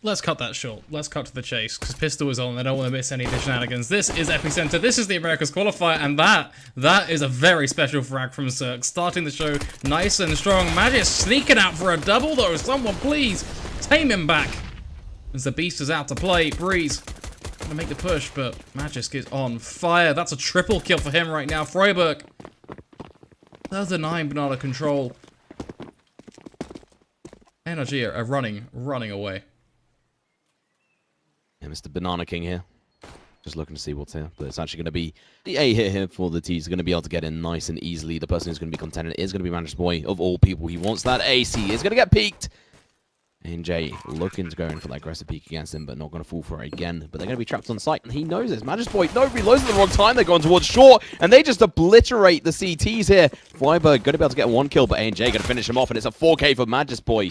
Let's cut that short. Let's cut to the chase, because Pistol is on. I don't want to miss any of the shenanigans. This is EPICENTER. This is the America's Qualifier, and that is a very special frag from Cirque. Starting the show nice and strong. Magic sneaking out for a double, though. Someone please tame him back. As the Beast is out to play. Breeze gonna make the push, but Magisk is on fire. That's a triple kill for him right now. Freiburg. Another 9, but not a control. NRG are running away. Yeah, Mr. Banana King here. Just looking to see what's here. But it's actually going to be the A hit here for the T. He's going to be able to get in nice and easily. The person who's going to be contending is going to be Managed Boy. Of all people, he wants that ace. He is going to get peeked. NJ looking to go in for that aggressive peek against him, but not going to fall for it again. But they're going to be trapped on site, and he knows this. Managed Boy, no, reloads at the wrong time. They're going towards short, and they just obliterate the CTs here. Freiburg going to be able to get 1 kill, but ANJ going to finish him off, and it's a 4K for Managed Boy.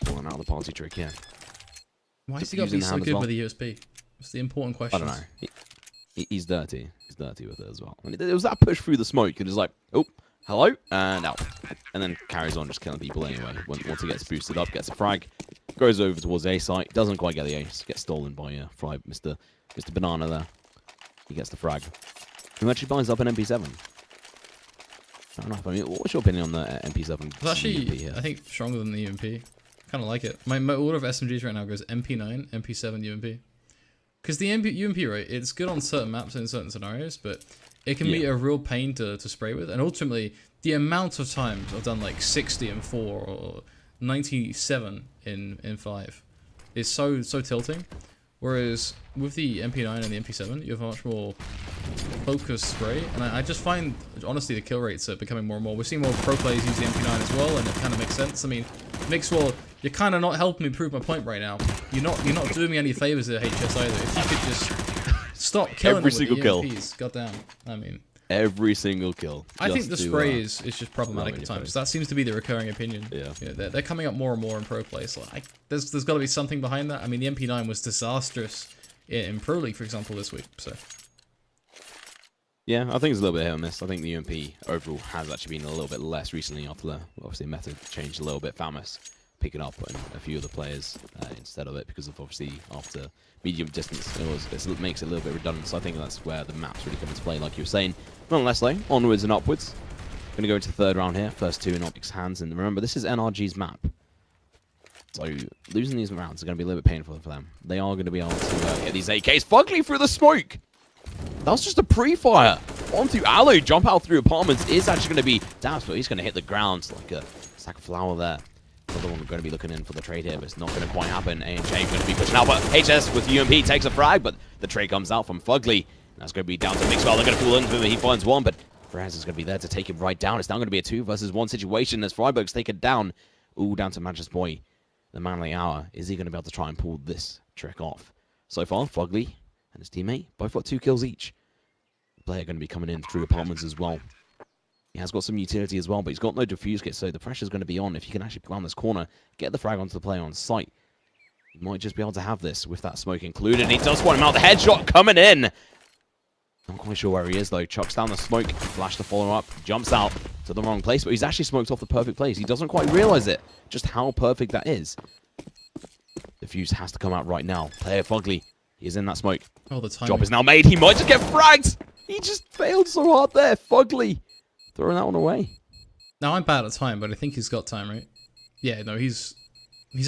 Pulling out of the party trick here. Why has he got to be so good with the USB? It's the important question. I don't know. He's dirty. He's dirty with it as well. I mean, it was that push through the smoke, and it's like, oh, hello, and out. And then carries on just killing people anyway. Once he gets boosted up, gets a frag, goes over towards the A site, doesn't quite get the ace, gets stolen by Mr. Banana there. He gets the frag. Who actually binds up an MP7. I don't know. I mean, what's your opinion on the MP7? It's actually, I think, stronger than the UMP. Kind of like it. My order of SMGs right now goes MP9, MP7, UMP. Because the UMP, right, it's good on certain maps and in certain scenarios, but it can be a real pain to spray with. And ultimately, the amount of times I've done like 60 in 4 or 97 in 5 is so tilting. Whereas with the MP9 and the MP7, you have a much more focused spray. And I just find, honestly, the kill rates are becoming more and more. We're seeing more pro players use the MP9 as well, and it kind of makes sense. I mean, Mixwell, you're kind of not helping me prove my point right now. You're not doing me any favors at HS either. If you could just stop killing every them single with kill. the EMPs, goddamn. I mean, every single kill. I think the spray is just problematic at times. That seems to be the recurring opinion. Yeah. You know, they're coming up more and more in pro play. So there's got to be something behind that. I mean, the MP9 was disastrous in Pro League, for example, this week. So. Yeah, I think it's a little bit hit or miss. I think the UMP overall has actually been a little bit less recently after the, obviously, meta changed a little bit. Famous picking up on a few of the players instead of it, because of obviously after medium distance it makes it a little bit redundant. So I think that's where the maps really come into play, like you were saying. Nonetheless though, onwards and upwards. Going to go into the 3rd round here. First 2 in OpTic's hands, and remember this is NRG's map. So losing these rounds is going to be a little bit painful for them. They are going to be able to get these AKs. Fugly through the smoke! That was just a pre-fire onto Allo. Jump out through apartments is actually going to be Dabs, but he's going to hit the ground like a sack of flour there. Another one going to be looking in for the trade here, but it's not going to quite happen. ANJ going to be pushing out, but HS with UMP takes a frag, but the trade comes out from Fugly. That's going to be down to Mixwell. They're going to fall into him. He finds one, but Perez is going to be there to take him right down. It's now going to be a 2 versus 1 situation as Freiburg's taken down. Ooh, down to Manchester Boy. The manly hour. Is he going to be able to try and pull this trick off? So far, Fugly and his teammate both got 2 kills each. The player going to be coming in through apartments as well. He has got some utility as well, but he's got no defuse kit, so the pressure's going to be on. If he can actually go around this corner, get the frag onto the player on site, he might just be able to have this with that smoke included. And he does want him out. The headshot coming in. Not quite sure where he is, though. Chucks down the smoke, flash the follow-up, jumps out to the wrong place, but he's actually smoked off the perfect place. He doesn't quite realize it, just how perfect that is. The fuse has to come out right now. Player Fugly, he is in that smoke. Oh, the timing. Job is now made. He might just get fragged. He just failed so hard there. Fugly throwing that one away. Now, I'm bad at time, but I think he's got time, right? Yeah, no, he's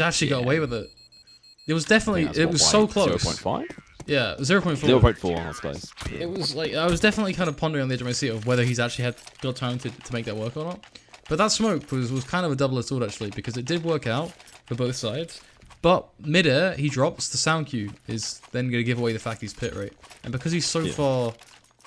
actually got away with it. It was definitely, it was so close. 0.5? Yeah, 0.4. 0.4, I suppose. Yeah. It was like, I was definitely kind of pondering on the edge of my seat of whether he's actually got time to make that work or not. But that smoke was kind of a double-edged sword, actually, because it did work out for both sides. But mid-air, he drops, the sound cue is then going to give away the fact he's pit, right? And because he's so far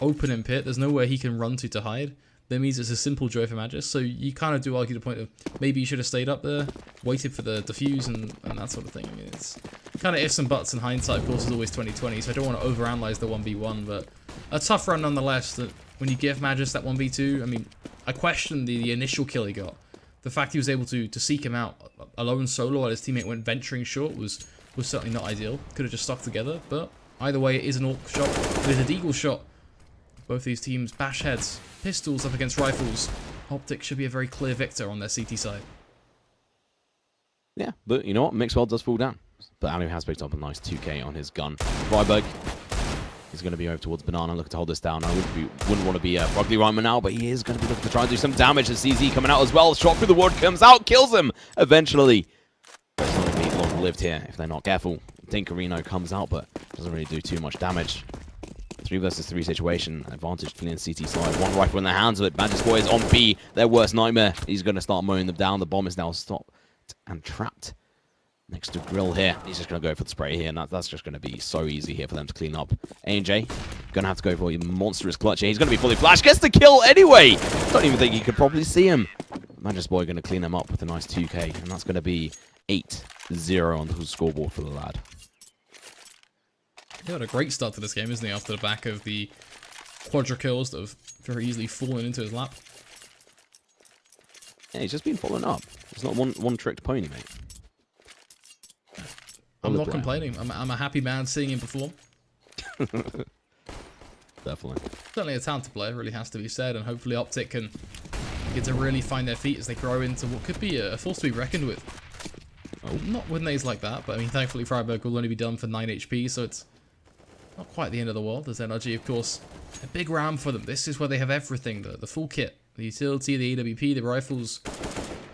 open in pit, there's nowhere he can run to hide. That means it's a simple joy for Magis. So you kind of do argue the point of maybe you should have stayed up there, waited for the defuse and that sort of thing. I mean, it's kind of ifs and buts in hindsight. Of course, is always 2020, so I don't want to overanalyze the 1v1, but a tough run nonetheless. That when you give Magis that 1v2, I mean, I question the initial kill he got. The fact he was able to seek him out alone solo while his teammate went venturing short was certainly not ideal. Could have just stuck together, but either way, it is an AWP shot. It is a deagle shot. Both these teams bash heads, pistols up against rifles. OpTic should be a very clear victor on their CT side. Yeah, but you know what? Mixwell does fall down. But Ali has picked up a nice 2k on his gun. Freiburg is going to be over towards Banana, looking to hold this down. I wouldn't want to be Frogly Rhymer now, but he is going to be looking to try and do some damage. And CZ coming out as well. Shot through the wood, comes out, kills him eventually. But it's not going to be long-lived here if they're not careful. Dinkerino comes out, but doesn't really do too much damage. 3 versus 3 situation. Advantage clean CT side. One rifle in their hands of it. Magic Boy is on B. Their worst nightmare. He's going to start mowing them down. The bomb is now stopped and trapped next to Grill here. He's just going to go for the spray here, and that's just going to be so easy here for them to clean up. A&J going to have to go for a monstrous clutch here. He's going to be fully flashed. Gets the kill anyway. Don't even think he could probably see him. Magic Boy going to clean them up with a nice 2k, and that's going to be 8-0 on the scoreboard for the lad. He had a great start to this game, isn't he? After the back of the quadra kills that have very easily fallen into his lap. Yeah, he's just been following up. It's not one-tricked pony, mate. I'm not complaining. I'm a happy man seeing him perform. Definitely. Certainly a talented player, really has to be said, and hopefully OpTic can get to really find their feet as they grow into what could be a force to be reckoned with. Oh. Not with nays like that, but I mean, thankfully Freiburg will only be done for 9 HP, so it's not quite the end of the world. There's NRG, of course, a big round for them. This is where they have everything, the full kit, the utility, the AWP, the rifles.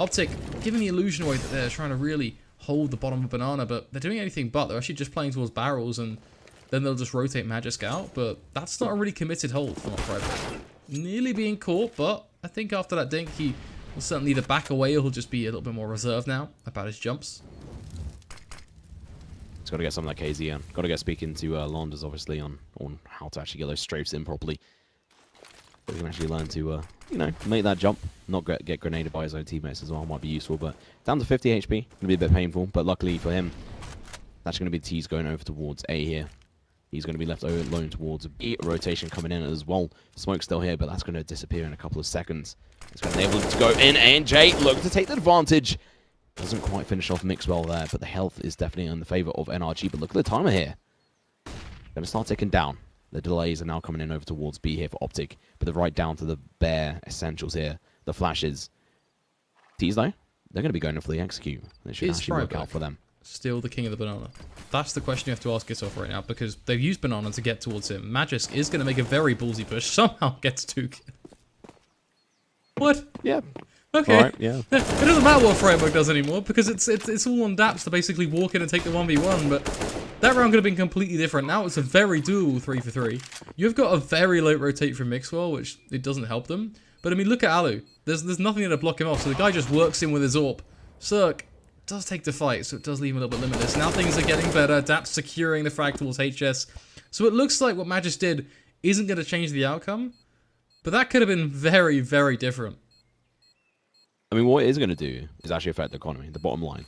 OpTic giving the illusion away that they're trying to really hold the bottom of Banana, but they're doing anything but. They're actually just playing towards barrels, and then they'll just rotate Magisk out, but that's not a really committed hold from Freiburg. Nearly being caught, but I think after that dink, he will certainly either back away or he'll just be a little bit more reserved now about his jumps. He's got to get some of that KZ in. Got to get speaking to Landers, obviously, on how to actually get those strafes in properly. But he can actually learn to, you know, make that jump. Not get grenaded by his own teammates as well. Might be useful, but down to 50 HP. Going to be a bit painful, but luckily for him, that's going to be the T's going over towards A here. He's going to be left alone towards B. Rotation coming in as well. Smoke's still here, but that's going to disappear in a couple of seconds. It's going to enable him to go in, and Jay look to take the advantage. Doesn't quite finish off Mixwell there, but the health is definitely in the favor of NRG. But look at the timer here. Going to start ticking down. The delays are now coming in over towards B here for OpTic, but they're right down to the bare essentials here. The flashes. T's though, they're going to be going for the execute. They should actually work out for them. Still the king of the Banana? That's the question you have to ask yourself right now, because they've used Banana to get towards him. Magisk is going to make a very ballsy push. Somehow gets 2 kills. What? Yeah. Okay. Right, yeah. It doesn't matter what Freiburg does anymore, because it's all on Daps to basically walk in and take the 1v1, but that round could have been completely different. Now it's a very doable 3-for-3. You've got a very late rotate from Mixwell, which it doesn't help them. But I mean, look at Alu. There's nothing there to block him off, so the guy just works in with his AWP. Cirque does take the fight, so it does leave him a little bit limitless. Now things are getting better. Daps securing the frag towards HS. So it looks like what Magisk did isn't going to change the outcome, but that could have been very, very different. I mean, what it is going to do is actually affect the economy, the bottom line.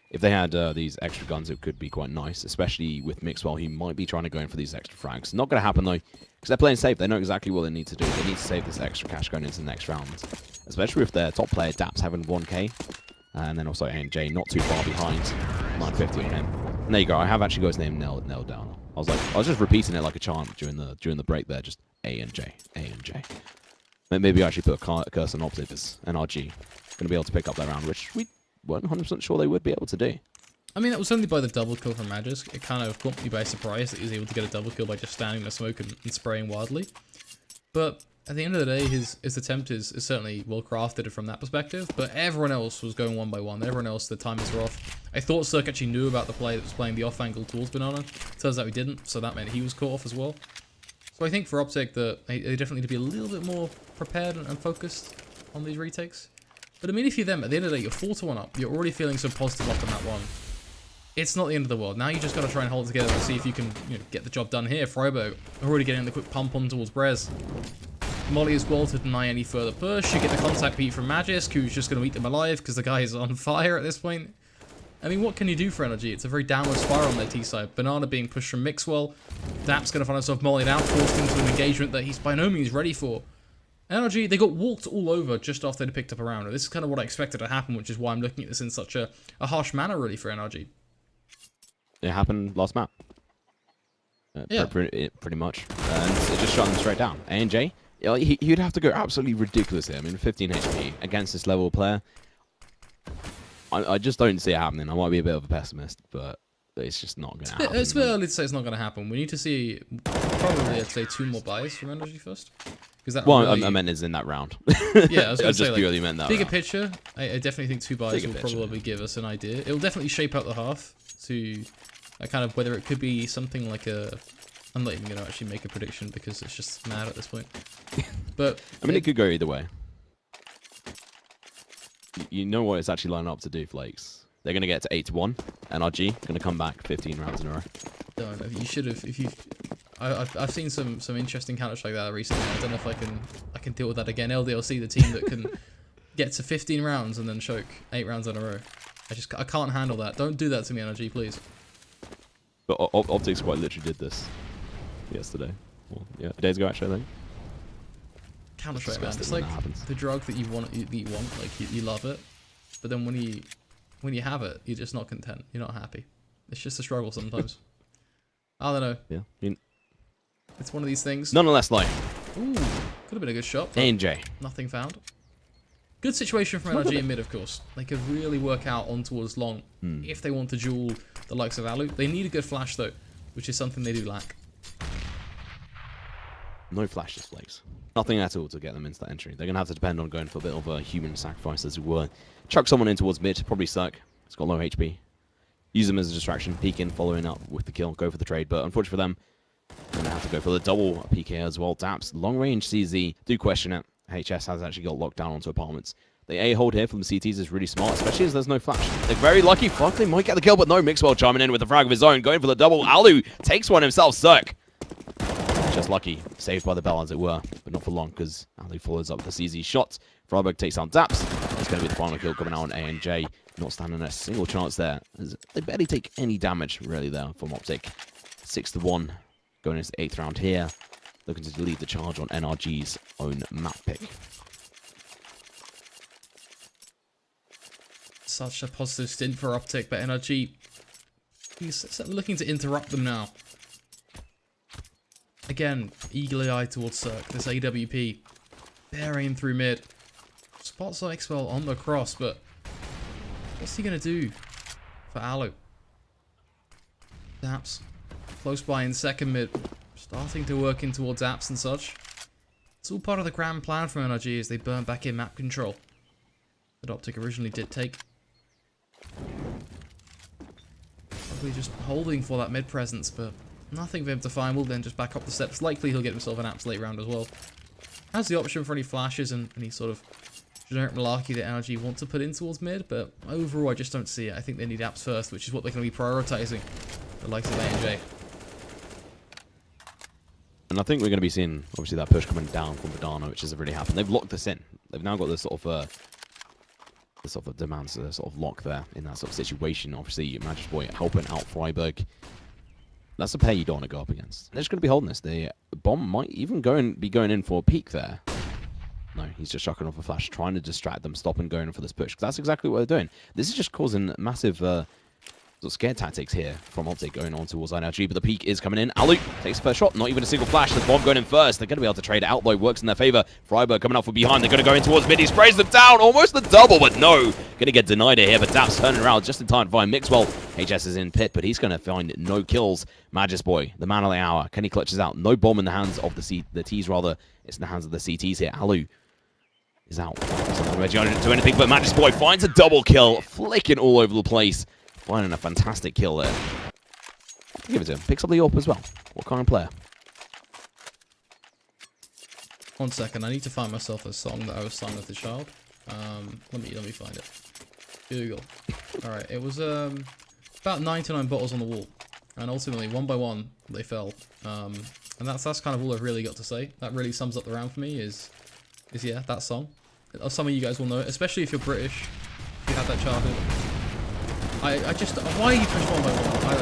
If they had these extra guns, it could be quite nice, especially with Mixwell. He might be trying to go in for these extra frags. Not going to happen, though, because they're playing safe. They know exactly what they need to do. They need to save this extra cash going into the next round, especially with their top player, Daps, having 1k, and then also A&J not too far behind, 950 on him. And there you go. I have actually got his name nailed down. I was just repeating it like a chant during the break there, just A&J, A&J. Maybe I actually put a curse on OpTic as NRG. Going to be able to pick up that round, which we weren't 100% sure they would be able to do. I mean, it was only by the double kill from Magisk. It kind of caught me by surprise that he was able to get a double kill by just standing in the smoke and spraying wildly. But at the end of the day, his attempt is certainly well crafted from that perspective. But everyone else was going 1 by 1. Everyone else, the timings were off. I thought Cirque actually knew about the play that was playing the off angle towards Banana. Turns out he didn't, so that meant he was caught off as well. So I think for OpTic that they definitely need to be a little bit more prepared and focused on these retakes. But I mean, if you're them, at the end of the day, you're 4-1 up. You're already feeling so positive after that one. It's not the end of the world. Now you just got to try and hold it together and see if you can get the job done here. Freiburg already getting the quick pump on towards Brez. Molly as well to deny any further push. You get the contact beat from Magisk, who's just going to eat them alive because the guy is on fire at this point. I mean, what can you do for NRG? It's a very downward spiral on their T side. Banana being pushed from Mixwell. Dap's going to find himself mollied out, forced into an engagement that he's by no means ready for. NRG, they got walked all over just after they picked up a round. This is kind of what I expected to happen, which is why I'm looking at this in such a harsh manner, really, for NRG. It happened last map. Yeah. Pretty much. And it just shot them straight down. A&J, he'd have to go absolutely ridiculous here. I mean, 15 HP against this level of player. I just don't see it happening. I might be a bit of a pessimist, but But it's just not going to happen. It's a bit early to say it's not going to happen. We need to see probably, I'd say, 2 more buys from NRG first. That well, really... I meant is in that round. Yeah, I was going to say, just purely meant that bigger round. picture, I definitely think 2 buys will probably give us an idea. It'll definitely shape out the half to kind of whether it could be something like a... I'm not even going to actually make a prediction because it's just mad at this point. But I mean, it could go either way. You know what it's actually lining up to do, Flakes. They're going to get to 8-1. NRG going to come back 15 rounds in a row. No, you should have. If you, I've seen some interesting counters like that recently. I don't know if I can deal with that again. LDLC, the team that can get to 15 rounds and then choke 8 rounds in a row. I can't handle that. Don't do that to me, NRG, please. But OpTic quite literally did this yesterday. Well, yeah, days ago actually, I think. Counter Strike, man. It's like the drug that you want. Like you love it, but then when you have it, you're just not content. You're not happy. It's just a struggle sometimes. I don't know. Yeah. It's one of these things. Nonetheless, though. Ooh, could have been a good shot. NJ. Nothing found. Good situation for NRG in mid, of course. They could really work out on towards long if they want to duel the likes of Alu. They need a good flash, though, which is something they do lack. No flash displays. Nothing at all to get them into that entry. They're going to have to depend on going for a bit of a human sacrifice, as it were. Chuck someone in towards mid, probably suck. It's got low HP. Use them as a distraction, peek in, following up with the kill, go for the trade. But unfortunately for them, they're going to have to go for the double PK as well. Daps, long range CZ, do question it. HS has actually got locked down onto apartments. The A-hold here from the CTs is really smart, especially as there's no flash. They're very lucky. Fuck, they might get the kill, but no. Mixwell chiming in with a frag of his own, going for the double. Alu takes one himself, Cirque. Just lucky. Saved by the bell, as it were, but not for long, because Alu follows up the CZ shot. Freiburg takes down Daps. It's going to be the final kill coming out on ANJ. Not standing a single chance there. They barely take any damage, really, there from OpTic. 6-1, going into the 8th round here. Looking to lead the charge on NRG's own map pick. Such a positive stint for OpTic, but NRG, he's looking to interrupt them now. Again, eagerly eyed towards Cirque. This AWP, bearing through mid. Spots Xwell on the cross, but what's he going to do for Alu? Daps, close by in second mid. Starting to work in towards apps and such. It's all part of the grand plan for NRG as they burn back in map control that OpTic originally did take. Probably just holding for that mid presence, but nothing for him to find. Will then just back up the steps. Likely he'll get himself an apps late round as well. Has the option for any flashes and any sort of generic malarkey that NRG want to put in towards mid, but overall I just don't see it. I think they need apps first, which is what they're going to be prioritizing. The likes of ANJ. And I think we're going to be seeing, obviously, that push coming down from Badana, which has already happened. They've locked this in. They've now got this sort of demands to sort of lock there in that sort of situation. Obviously, Magic Boy helping out Freiburg. That's a pair you don't want to go up against. They're just going to be holding this. The bomb might even be going in for a peek there. No, he's just chucking off a flash, trying to distract them, stop and going for this push. That's exactly what they're doing. This is just causing massive sort of scare tactics here from OpTic going on towards NRG, but the peak is coming in. Alu takes the first shot, not even a single flash. The bomb going in first. They're going to be able to trade it out, though. Works in their favor. Freiburg coming up from behind. They're going to go in towards mid. He sprays them down. Almost the double, but no. Going to get denied it here, but Daps turning around just in time to find Mixwell. HS is in pit, but he's going to find no kills. Magis Boy, the man of the hour. Kenny clutches out. No bomb in the hands of the T's, rather. It's in the hands of the CTs here. Alu is out. So not ready to do anything, but Magis Boy finds a double kill, flicking all over the place. Finding a fantastic kill there. Give it to him. Picks up the AWP as well. What kind of player? 1 second. I need to find myself a song that I was sung as a child. Let me find it. Google. All right. It was about 99 bottles on the wall, and ultimately 1 by 1 they fell. And that's kind of all I've really got to say. That really sums up the round for me. Is yeah, that song. Some of you guys will know it, especially if you're British. If you had that childhood. I just, why are you pushed 1 by 1? I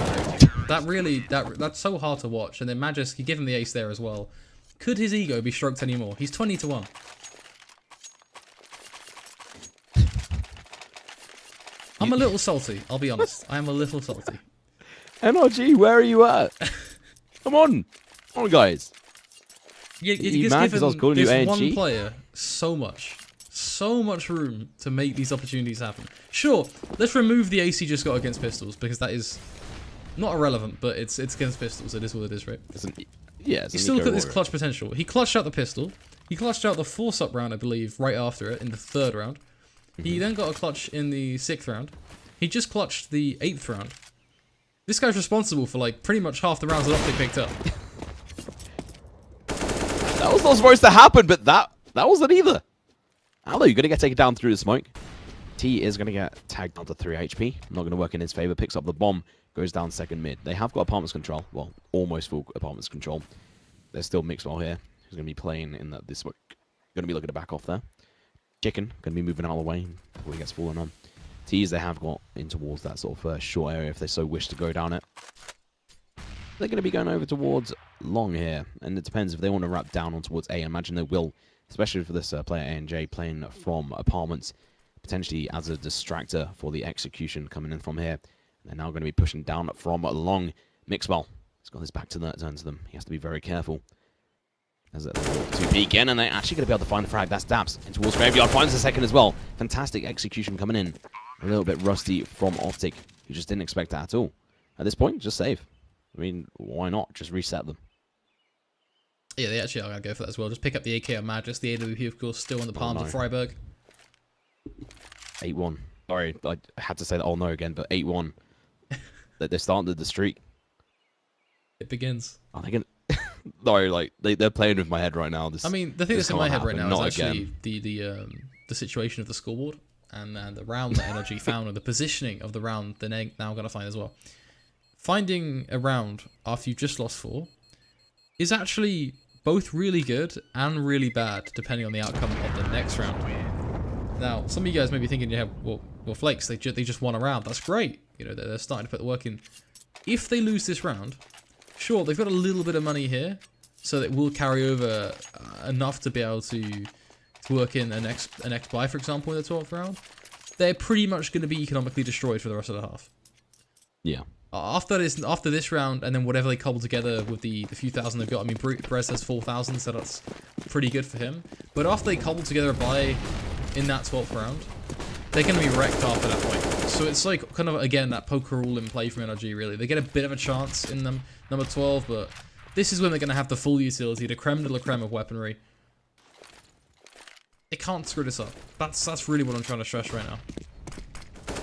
don't know. That's so hard to watch. And then Magis, you give him the ace there as well. Could his ego be stroked anymore? He's 20-1. I'm a little salty, I'll be honest. I am a little salty. NRG, where are you at? Come on. Come on, guys. You just given this one player so much room to make these opportunities happen. Sure, let's remove the ace he just got against pistols, because that is Not irrelevant, but it's against pistols. It is what it is, right? Yeah, He's still got this clutch potential. He clutched out the pistol. He clutched out the force-up round, I believe, right after it, in the 3rd round. He then got a clutch in the 6th round. He just clutched the 8th round. This guy's responsible for, like, pretty much half the rounds that OpTic picked up. That was not supposed to happen, but that wasn't either. Hello, you're going to get taken down through the smoke. T is going to get tagged down to 3 HP. Not going to work in his favor. Picks up the bomb. Goes down 2nd mid. They have got apartments control. Well, almost full apartments control. There's still Mixwell here. He's going to be playing in this smoke. Going to be looking to back off there. Chicken going to be moving out of the way before he gets fallen on. T's they have got in towards that sort of short area if they so wish to go down it. They're going to be going over towards long here. And it depends if they want to wrap down on towards A. I imagine they will, especially for this player NRG playing from apartments. Potentially as a distractor for the execution coming in from here. They're now going to be pushing down from long. Mixwell, he's got his back to turn to them. He has to be very careful. As a 2P again, and they're actually going to be able to find the frag. That's Dabs in towards Graveyard. Finds the second as well. Fantastic execution coming in. A little bit rusty from OpTic. You just didn't expect that at all. At this point, just save. I mean, why not? Just reset them. Yeah, they actually are going to go for that as well. Just pick up the AK on Magus. The AWP, of course, still in the palms of Freiburg. 8-1. Sorry, I had to say that oh no again, but 8-1. They're starting the streak. It begins. Are they going to... No, like, they're playing with my head right now. I mean, the thing that's in my head right now is actually again. the situation of the scoreboard and the round that NRG found, and the positioning of the round they're now going to find as well. Finding a round after you've just lost 4 is actually both really good and really bad, depending on the outcome of the next round. Now, some of you guys may be thinking, yeah, well Flakes, they just won a round. That's great. You know, they're starting to put the work in. If they lose this round, sure, they've got a little bit of money here, so it will carry over enough to be able to work in an X buy, for example, in the 12th round. They're pretty much going to be economically destroyed for the rest of the half. Yeah. After this round, and then whatever they cobble together with the few thousand they've got. I mean, Brez has 4,000, so that's pretty good for him. But after they cobble together a buy in that 12th round, they're going to be wrecked after that point. So it's like kind of, again, that poker rule in play from NRG, really. They get a bit of a chance in them, number 12, but this is when they're going to have the full utility, the creme de la creme of weaponry. They can't screw this up. That's really what I'm trying to stress right now.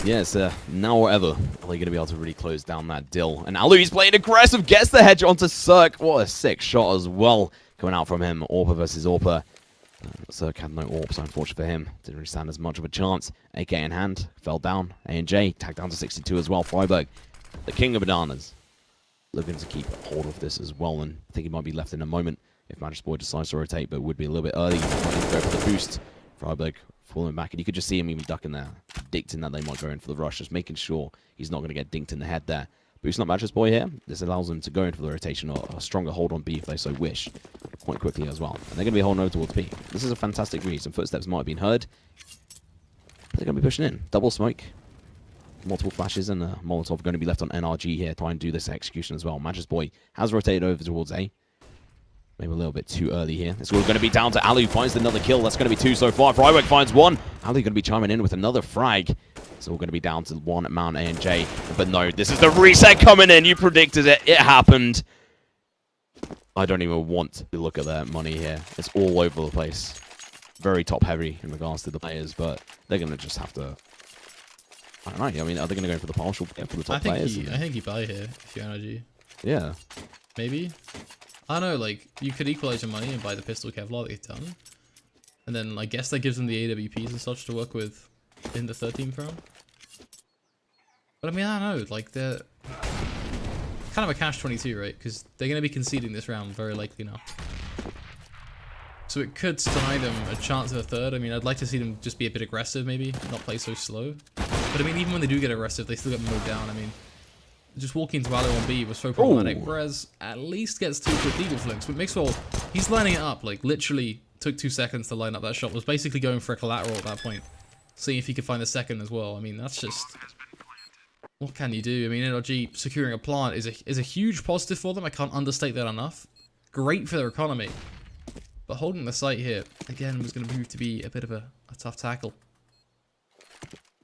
Yes, now or ever are they going to be able to really close down that deal. And Alu's playing aggressive, gets the hedge onto Cirque. What a sick shot as well coming out from him. Orpa versus Orpa. Cirque had no AWP, so unfortunate for him. Didn't really stand as much of a chance. AK in hand, fell down. A&J tagged down to 62 as well. Freiburg, the king of bananas, looking to keep hold of this as well. And I think he might be left in a moment if Magic decides to rotate, but would be a little bit early. He might go for the boost. Freiburg falling back, and you could just see him even ducking there, predicting that they might go in for the rush, just making sure he's not going to get dinked in the head there. Boosting up Mattress Boy here. This allows them to go in for the rotation or a stronger hold on B if they so wish, quite quickly as well. And they're going to be holding over towards B. This is a fantastic read. Some footsteps might have been heard. They're going to be pushing in. Double smoke. Multiple flashes, and Molotov going to be left on NRG here, trying to do this execution as well. Mattress Boy has rotated over towards A. Maybe a little bit too early here. It's all going to be down to Alu. Finds another kill. That's going to be 2 so far. Freiburg finds 1. Alu going to be chiming in with another frag. It's all going to be down to 1 at Mount A&J. But no, this is the reset coming in. You predicted it. It happened. I don't even want to look at their money here. It's all over the place. Very top heavy in regards to the players, but they're going to just have to... I don't know. I mean, are they going to go for the partial for the top players? I think you buy here if you're NRG. Yeah. Maybe. I don't know, like, you could equalize your money and buy the pistol Kevlar that you've done. And then I guess that gives them the AWPs and such to work with in the 13th round. But I mean, I don't know, like, they're kind of a catch-22, right? Because they're going to be conceding this round very likely now. So it could deny them a chance at a third. I mean, I'd like to see them just be a bit aggressive, maybe, not play so slow. But I mean, even when they do get aggressive, they still get mowed down. I mean, just walking into Alu on B was so problematic. Whereas at least gets 2 quick legal flicks. But Mixwell, he's lining it up. Like, literally took 2 seconds to line up that shot. Was basically going for a collateral at that point. Seeing if he could find the second as well. I mean, that's just... What can you do? I mean, NRG securing a plant is a huge positive for them. I can't understate that enough. Great for their economy. But holding the site here, again, was going to prove to be a bit of a tough tackle.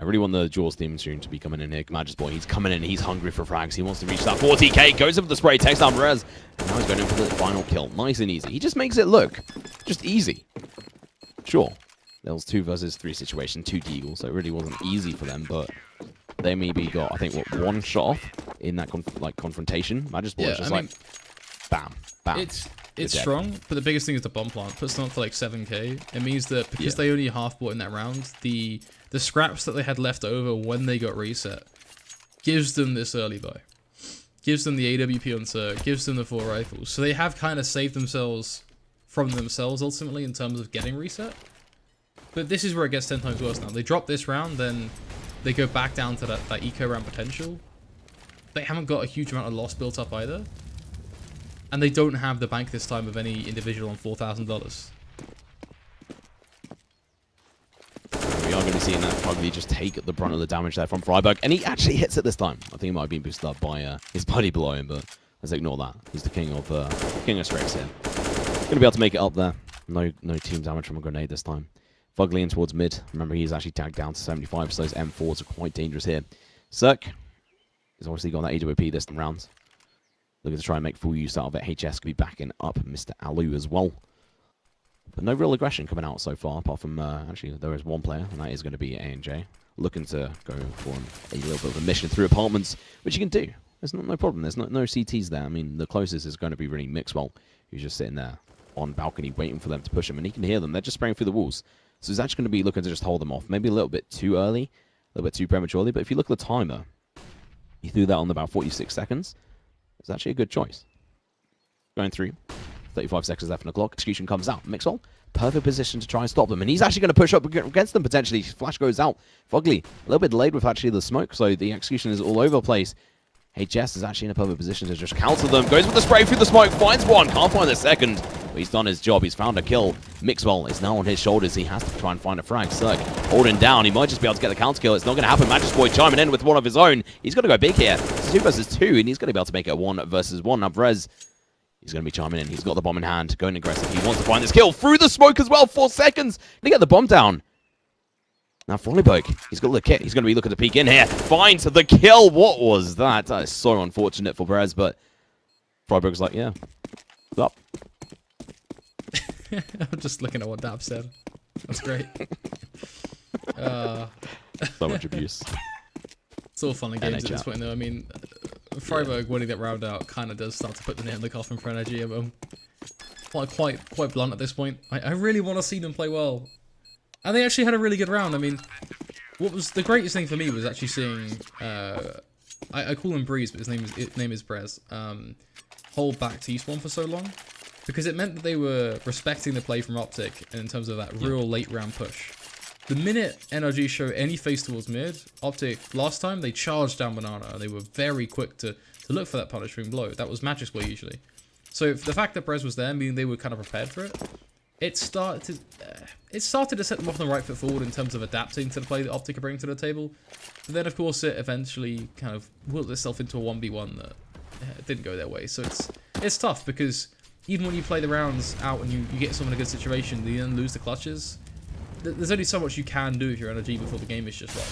I really want the Jaws theme soon to be coming in here. Magic's boy, he's coming in, he's hungry for frags. He wants to reach that 40k, goes in for the spray, takes down Perez, and now he's going in for the final kill. Nice and easy. He just makes it look just easy. Sure, there was 2 versus 3 situation, 2 deagles, so it really wasn't easy for them, but they maybe got, I think, what, 1 shot off in that confrontation. Magic's boy is just like, bam, bam. It's strong, but the biggest thing is the bomb plant. Puts them up for like 7k. It means that because they only half bought in that round, the scraps that they had left over when they got reset gives them this early buy. Gives them the AWP on Cirque, gives them the 4 rifles. So they have kind of saved themselves from themselves ultimately in terms of getting reset. But this is where it gets 10 times worse now. They drop this round, then they go back down to that eco round potential. They haven't got a huge amount of loss built up either. And they don't have the bank this time of any individual on $4,000. We are going to be seeing that probably just take the brunt of the damage there from Freiburg. And he actually hits it this time. I think he might have been boosted up by his buddy below him, but let's ignore that. He's the king of strikes here. Going to be able to make it up there. No team damage from a grenade this time. Fugly in towards mid. Remember, he's actually tagged down to 75, so those M4s are quite dangerous here. Cirque has obviously got that AWP this round. Looking to try and make full use out of it. HS could be backing up Mr. Alu as well. But no real aggression coming out so far, apart from, actually, there is 1 player, and that is going to be A&J. Looking to go for a little bit of a mission through apartments, which you can do. There's no problem. There's no CTs there. I mean, the closest is going to be really Mixwell, who's just sitting there on balcony waiting for them to push him, and he can hear them. They're just spraying through the walls. So he's actually going to be looking to just hold them off. Maybe a little bit too early, a little bit too prematurely, but if you look at the timer, he threw that on about 46 seconds. It's actually a good choice. Going through. 35 seconds left on the clock. Execution comes out. Mixwell, perfect position to try and stop them. And he's actually going to push up against them potentially. Flash goes out. Fugly, a little bit delayed with actually the smoke, so the execution is all over the place. HS is actually in a perfect position to just counter them. Goes with the spray through the smoke. Finds one. Can't find the second. But he's done his job. He's found a kill. Mixwell is now on his shoulders. He has to try and find a frag. Cirque holding down. He might just be able to get the counter kill. It's not going to happen. Magic's boy chiming in with one of his own. He's got to go big here. It's 2 versus 2, and he's going to be able to make it a 1 versus 1. Now, Brez, he's going to be chiming in. He's got the bomb in hand. Going aggressive. He wants to find this kill through the smoke as well. 4 seconds to get the bomb down. Now, Freiburg, he's got the kit. He's going to be looking to peek in here. Finds the kill. What was that? That is so unfortunate for Perez, but Freiburg's like, yeah, up. I'm just looking at what Dab said. That's great. So much abuse. It's all fun and games at this point, though. I mean, Freiburg winning that round out kind of does start to put the nail in the coffin for NRG. Quite blunt at this point. I really want to see them play well. And they actually had a really good round. I mean, what was the greatest thing for me was actually seeing, I call him Breeze, but his name is Brez, hold back T-Spawn for so long. Because it meant that they were respecting the play from OpTic in terms of that real late round push. The minute NRG showed any face towards mid, OpTic, last time, they charged down Banana. They were very quick to look for that punishing blow. That was Magic's way usually. So the fact that Brez was there, meaning they were kind of prepared for it, it started to set them off on the right foot forward in terms of adapting to the play that OpTic are bringing to the table. But then, of course, it eventually kind of willed itself into a 1v1 that didn't go their way. So it's tough because even when you play the rounds out and you get someone in a good situation, you then lose the clutches. There's only so much you can do if you're NRG before the game is just lost.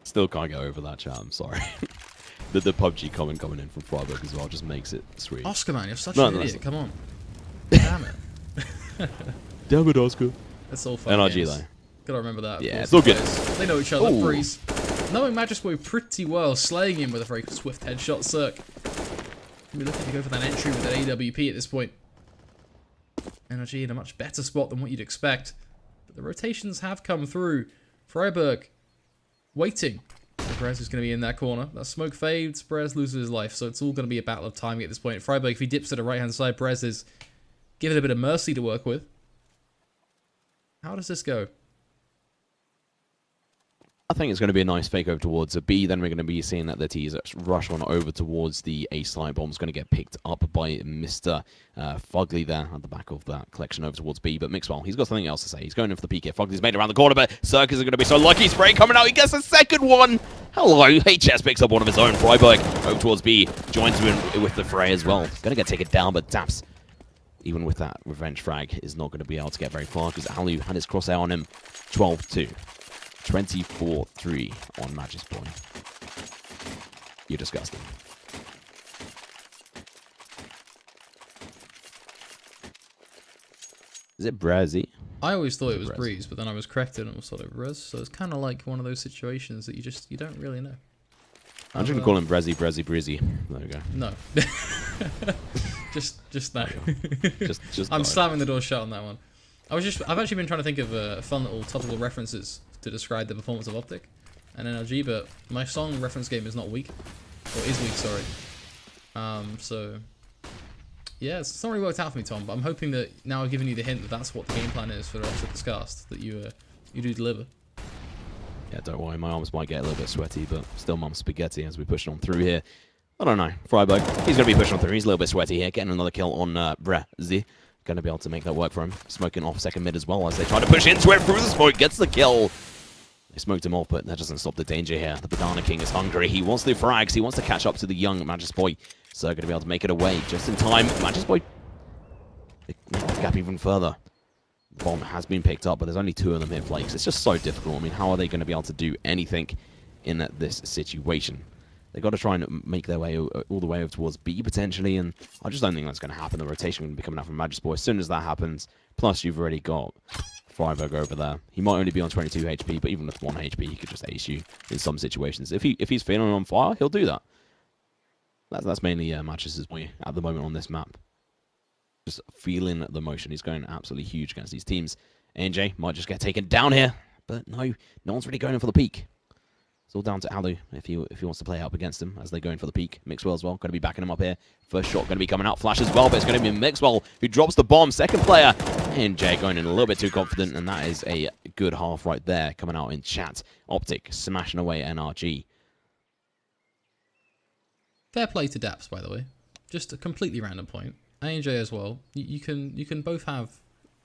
Still can't get over that chat, I'm sorry. the PUBG comment coming in from Freiburg as well just makes it sweet. Oscar, man, you're such an idiot. Come on. Damn it. Damn it, Oscar. That's all fun. NRG, games. though. Gotta remember that. Yeah, it's all good. They know each other. Breeze. Knowing Magic's pretty well, slaying him with a very swift headshot. Cirque. We're looking to go for that entry with an AWP at this point. NRG in a much better spot than what you'd expect. But the rotations have come through. Freiburg waiting. Perez is going to be in that corner. That smoke fades. Perez loses his life. So it's all going to be a battle of timing at this point. Freiburg, if he dips to the right-hand side, Perez is given a bit of mercy to work with. How does this go? I think it's going to be a nice fake over towards a B. Then we're going to be seeing that the T is rush on over towards the A slide bomb. Is going to get picked up by Mr. Fugly there at the back of that collection over towards B. But Mixwell, he's got something else to say. He's going in for the peek here. Fugly's made around the corner, but Cirque isn't going to be so lucky. Spray coming out. He gets a second one. Hello. HS picks up one of his own. Freiburg over towards B. Joins him with the fray as well. Going to get taken down, but Daps even with that revenge frag, is not going to be able to get very far because Alu had his crosshair on him. 12-2. 24-3 on Magic's Boy. You're disgusting. Is it Brazzy? I always thought it was Breeze, but then I was corrected and it was sort of Rez. So it's kind of like one of those situations that you don't really know. I'm just gonna call him Brazzy, Breezy. There we go. No. just no. just. I'm slamming the door shut on that one. I've actually been trying to think of fun little topical references to describe the performance of OpTic and NRG, but my song reference game is not weak, or is weak, sorry. So yeah, it's not really worked out for me, Tom. But I'm hoping that now I've given you the hint that that's what the game plan is for the rest of this cast, that you do deliver. Yeah, don't worry, my arms might get a little bit sweaty, but still mum spaghetti as we push on through here. I don't know, Freiburg, he's going to be pushing on through. He's a little bit sweaty here, getting another kill on Brazzy. Going to be able to make that work for him. Smoking off second mid as well as they try to push into it. Through the smoke, gets the kill. They smoked him off, but that doesn't stop the danger here. The Banana King is hungry. He wants the frags. He wants to catch up to the young Magic's Boy. So going to be able to make it away just in time. Magic's Boy, they make the gap even further. The bomb has been picked up, but there's only 2 of them here, Flakes. It's just so difficult. I mean, how are they going to be able to do anything in this situation? They've got to try and make their way all the way over towards B, potentially, and I just don't think that's going to happen. The rotation will be coming out from Magic's Boy as soon as that happens. Plus, you've already got Freiburg over there. He might only be on 22 HP, but even with 1 HP, he could just ace you in some situations. If he's feeling on fire, he'll do that. That's mainly Magic's Boy at the moment on this map. Just feeling the motion. He's going absolutely huge against these teams. NJ might just get taken down here, but no one's really going in for the peak. It's all down to Alu if he wants to play up against him as they're going for the peak. Mixwell as well, going to be backing him up here. First shot going to be coming out, flash as well, but it's going to be Mixwell who drops the bomb. Second player, NJ going in a little bit too confident, and that is a good half right there coming out in chat. OpTic smashing away NRG. Fair play to Daps, by the way. Just a completely random point. ANJ as well. You can both have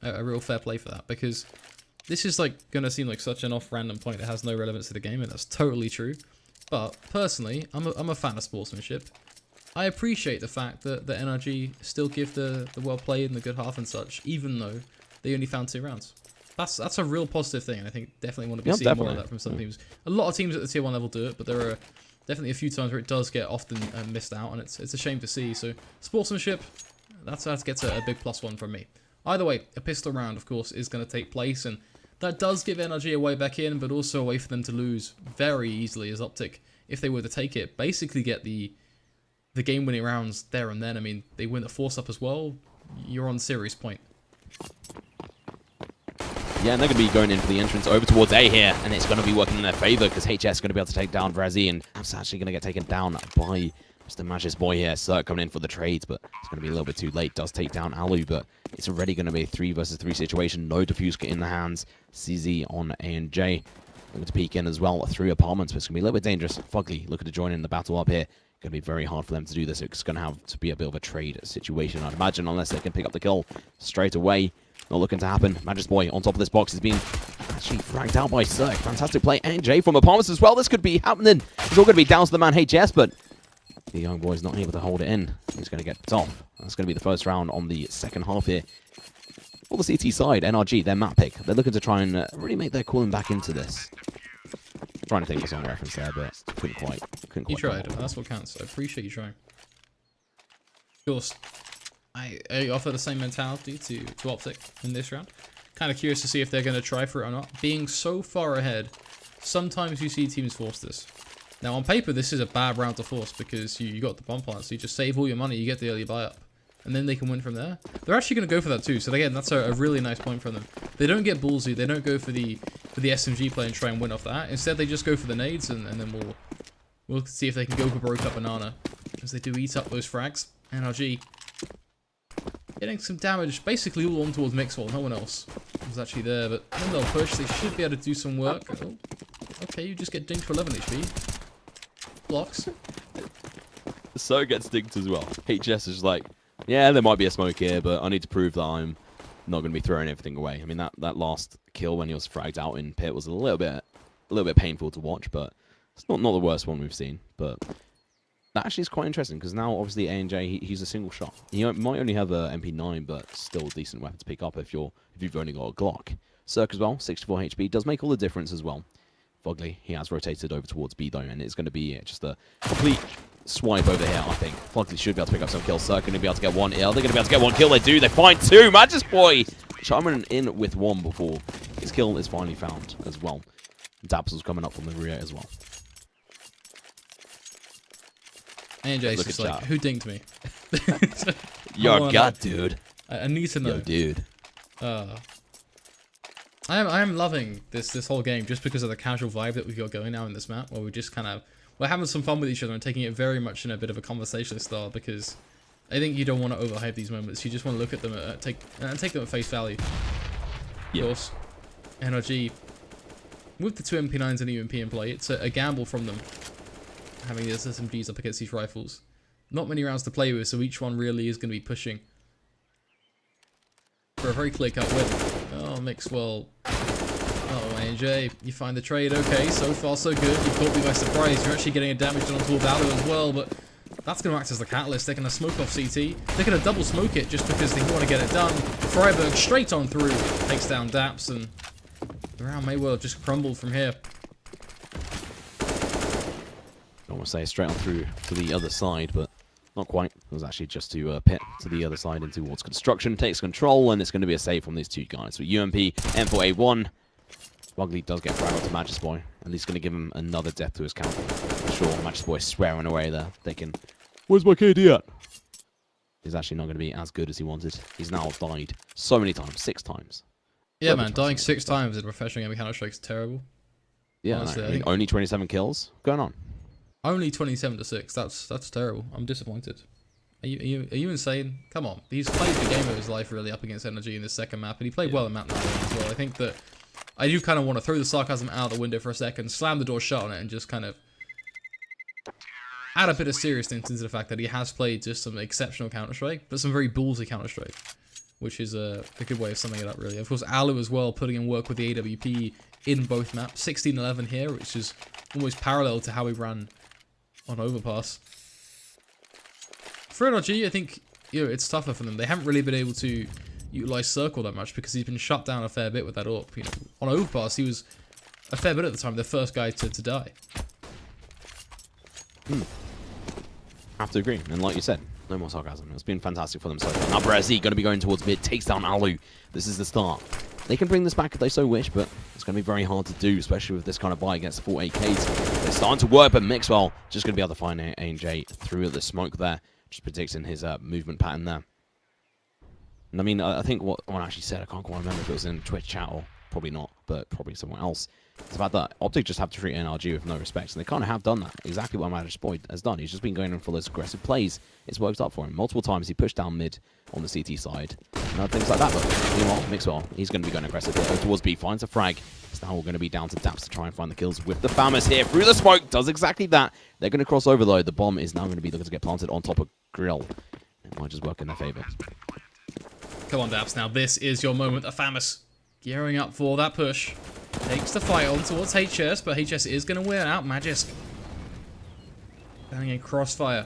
a real fair play for that, because this is like gonna seem like such an off-random point that has no relevance to the game, and that's totally true. But personally, I'm a fan of sportsmanship. I appreciate the fact that the NRG still give the well played and the good half and such, even though they only found 2 rounds. That's a real positive thing, and I think definitely want to be seeing more of that from some teams. A lot of teams at the tier 1 level do it, but there are definitely a few times where it does get often missed out, and it's a shame to see. So sportsmanship, that gets a big +1 from me. Either way, a pistol round, of course, is going to take place, and that does give NRG a way back in, but also a way for them to lose very easily as OpTic, if they were to take it, basically get the game-winning rounds there and then. I mean, they win the force-up as well. You're on series point. Yeah, and they're going to be going in for the entrance over towards A here, and it's going to be working in their favor because HS is going to be able to take down Brazzy, and that's actually going to get taken down by Mr. Magic's Boy here. Cirque coming in for the trades, but it's going to be a little bit too late. Does take down Alu, but it's already going to be a 3 versus 3 situation. No defuse kit in the hands. CZ on ANJ. Looking to peek in as well through apartments, but it's going to be a little bit dangerous. Fugly looking to join in the battle up here. Going to be very hard for them to do this. It's going to have to be a bit of a trade situation, I'd imagine, unless they can pick up the kill straight away. Not looking to happen. Magic's Boy on top of this box has been actually fragged out by Cirque. Fantastic play. ANJ from apartments as well. This could be happening. It's all going to be down to the man HS, but the young boy's not able to hold it in. He's going to get off. That's going to be the first round on the second half here. For the CT side, NRG, their map pick. They're looking to try and really make their calling back into this. Trying to think of a song reference there, but couldn't quite. You tried. That's what counts. I appreciate you trying. Of course, I offer the same mentality to OpTic in this round. Kind of curious to see if they're going to try for it or not. Being so far ahead, sometimes you see teams force this. Now, on paper, this is a bad round to force because you got the bomb plant, so you just save all your money, you get the early buy up, and then they can win from there. They're actually going to go for that too, so again, that's a really nice point from them. They don't get ballsy, they don't go for the SMG play and try and win off that. Instead, they just go for the nades, and then we'll see if they can go for broke up banana, as they do eat up those frags. NRG getting some damage, basically all on towards Mixwell, no one else was actually there, but then they'll push, they should be able to do some work. Oh, okay, you just get dinked for 11 HP. Blocks. So gets dinked as well. HS is like, yeah, there might be a smoke here, but I need to prove that I'm not going to be throwing everything away. I mean, that last kill when he was fragged out in pit was a little bit painful to watch, but it's not the worst one we've seen. But that actually is quite interesting because now obviously A&J he's a single shot. He might only have a MP9, but still a decent weapon to pick up if you've only got a Glock. Cirque as well, 64 HP does make all the difference as well. Fugly, he has rotated over towards B though, and it's going to be just a complete swipe over here. I think Fugly should be able to pick up some kills. Cirque going to be able to get one. They're going to be able to get one kill. They do. They find two. Magisboy chiming in with one before his kill is finally found as well. Dapsel's coming up from the rear as well. ANJ's just like, who dinked me? Your gut, dude. I need to know. Yo, dude. I am loving this whole game just because of the casual vibe that we've got going now in this map, where we're just we're having some fun with each other and taking it very much in a bit of a conversationalist style, because I think you don't want to overhype these moments. You just want to look at them take them at face value. Of course, NRG with the 2 MP9s and the UMP in play, it's a gamble from them having these SMGs up against these rifles. Not many rounds to play with, so each one really is going to be pushing for a very clear-cut win. Oh, Mixwell. Oh, AJ, you find the trade. Okay, so far so good. You caught me by surprise. You're actually getting a damage done onto Valor as well, but that's going to act as the catalyst. They're going to smoke off CT. They're going to double smoke it just because they want to get it done. Freiburg straight on through. Takes down Daps, and the round may well have just crumbled from here. I want to say straight on through to the other side, but not quite. It was actually just to pit to the other side in towards construction. Takes control, and it's going to be a save from these two guys. So UMP, M4A1. Fugly does get fraggled to Magisboy, and he's going to give him another death to his count. For sure, Magisboy swearing away there, thinking, where's my KD at? He's actually not going to be as good as he wanted. He's now died so many times, 6 times. Yeah, man, dying 6 times in a professional game of Counter-Strike is terrible. Yeah, honestly, I mean, only 27 kills going on. Only 27 to 6. That's terrible. I'm disappointed. Are you insane? Come on. He's played the game of his life really up against NRG in this second map, and he played well in map 9 as well. I think that I do kind of want to throw the sarcasm out the window for a second, slam the door shut on it, and just kind of add a bit of seriousness into the fact that he has played just some exceptional Counter-Strike, but some very ballsy Counter-Strike, which is a good way of summing it up, really. Of course, Alu as well, putting in work with the AWP in both maps. 16-11 here, which is almost parallel to how we ran on Overpass. For NRG, I think it's tougher for them. They haven't really been able to utilize Circle that much because he's been shut down a fair bit with that AWP. On Overpass, he was a fair bit at the time the first guy to die. Have to agree, and like you said, no more sarcasm. It's been fantastic for them so far. Now Brazzy going to be going towards mid, takes down Alu. This is the start. They can bring this back if they so wish, but it's going to be very hard to do, especially with this kind of buy against the 4 AKs. They're starting to work, but Mixwell just going to be able to find A&J through the smoke there, just predicting his movement pattern there. And I mean, I think what one actually said, I can't quite remember if it was in Twitch chat or probably not, but probably somewhere else. It's about that OpTic just have to treat NRG with no respect, and they kind of have done that. Exactly what Magisboy has done. He's just been going in for those aggressive plays. It's worked up for him. Multiple times he pushed down mid on the CT side, and other things like that. But meanwhile, Mixwell, he's going to be going aggressive here. Towards B, finds a frag. It's now going to be down to Daps to try and find the kills with the Famous here. Through the smoke, does exactly that. They're going to cross over though. The bomb is now going to be looking to get planted on top of Grill. It might just work in their favor. Come on, Daps. Now this is your moment. The Famous gearing up for that push. Takes the fight on towards HS, but HS is going to win out. Magisk standing in crossfire